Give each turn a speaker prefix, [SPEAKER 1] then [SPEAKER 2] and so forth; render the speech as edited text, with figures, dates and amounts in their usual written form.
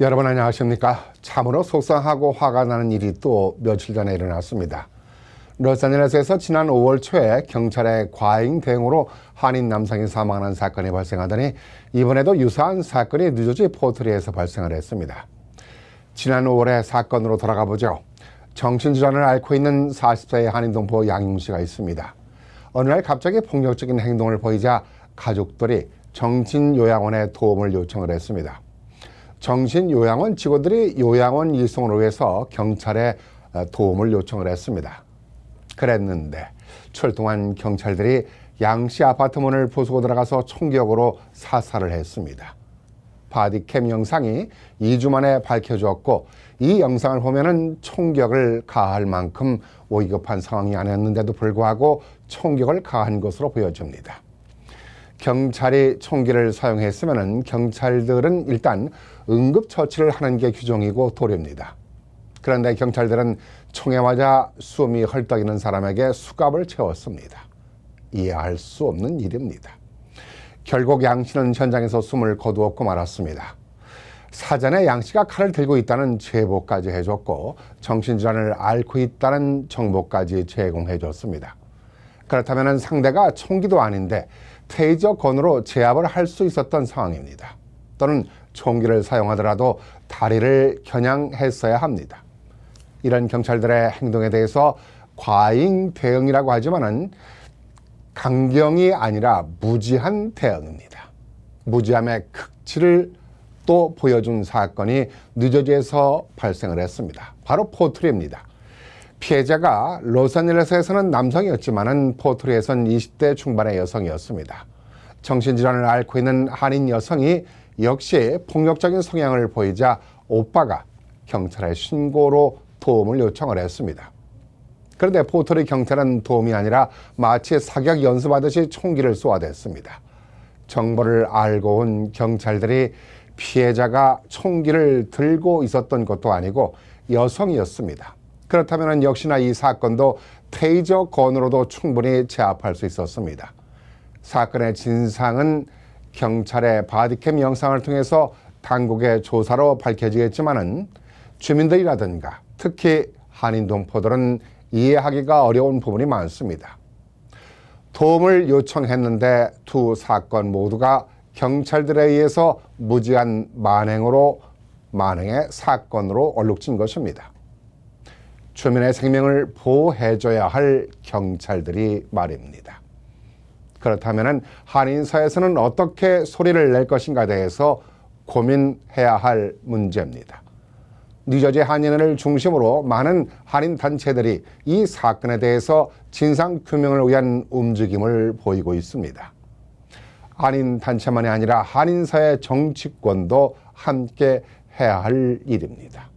[SPEAKER 1] 여러분 안녕하십니까? 참으로 속상하고 화가 나는 일이 또 며칠 전에 일어났습니다. 로스앤젤레스에서 지난 5월 초에 경찰의 과잉 대응으로 한인 남성이 사망하는 사건이 발생하더니 이번에도 유사한 사건이 뉴저지 포트리에서 발생을 했습니다. 지난 5월의 사건으로 돌아가 보죠. 정신질환을 앓고 있는 40세의 한인 동포 양용 씨가 있습니다. 어느 날 갑자기 폭력적인 행동을 보이자 가족들이 정신요양원에 도움을 요청을 했습니다. 정신요양원 직원들이 요양원 이송을 위해서 경찰에 도움을 요청을 했습니다. 그랬는데 출동한 경찰들이 양 씨 아파트 문을 부수고 들어가서 총격으로 사살을 했습니다. 바디캠 영상이 2주 만에 밝혀졌고 이 영상을 보면은 총격을 가할 만큼 위급한 상황이 아니었는데도 불구하고 총격을 가한 것으로 보여집니다. 경찰이 총기를 사용했으면 경찰들은 일단 응급처치를 하는 게 규정이고 도리입니다. 그런데 경찰들은 총에 맞아 숨이 헐떡이는 사람에게 수갑을 채웠습니다. 이해할 수 없는 일입니다. 결국 양 씨는 현장에서 숨을 거두었고 말았습니다. 사전에 양 씨가 칼을 들고 있다는 제보까지 해줬고 정신질환을 앓고 있다는 정보까지 제공해줬습니다. 그렇다면 상대가 총기도 아닌데 테이저 건으로 제압을 할 수 있었던 상황입니다. 또는 총기를 사용하더라도 다리를 겨냥했어야 합니다. 이런 경찰들의 행동에 대해서 과잉 대응이라고 하지만은 강경이 아니라 무지한 대응입니다. 무지함의 극치를 또 보여준 사건이 뉴저지에서 발생을 했습니다. 바로 포트리입니다. 피해자가 로스앤젤레스에서는 남성이었지만은 포트리에선 20대 중반의 여성이었습니다. 정신질환을 앓고 있는 한인 여성이 역시 폭력적인 성향을 보이자 오빠가 경찰에 신고로 도움을 요청을 했습니다. 그런데 포트리 경찰은 도움이 아니라 마치 사격 연습하듯이 총기를 쏘아댔습니다. 정보를 알고 온 경찰들이 피해자가 총기를 들고 있었던 것도 아니고 여성이었습니다. 그렇다면 역시나 이 사건도 테이저 건으로도 충분히 제압할 수 있었습니다. 사건의 진상은 경찰의 바디캠 영상을 통해서 당국의 조사로 밝혀지겠지만은 주민들이라든가 특히 한인 동포들은 이해하기가 어려운 부분이 많습니다. 도움을 요청했는데 두 사건 모두가 경찰들에 의해서 무지한 만행의 사건으로 얼룩진 것입니다. 주민의 생명을 보호해줘야 할 경찰들이 말입니다. 그렇다면 한인 사회에서는 어떻게 소리를 낼 것인가에 대해서 고민해야 할 문제입니다. 뉴저지 한인을 중심으로 많은 한인 단체들이 이 사건에 대해서 진상 규명을 위한 움직임을 보이고 있습니다. 한인 단체만이 아니라 한인 사회 정치권도 함께 해야 할 일입니다.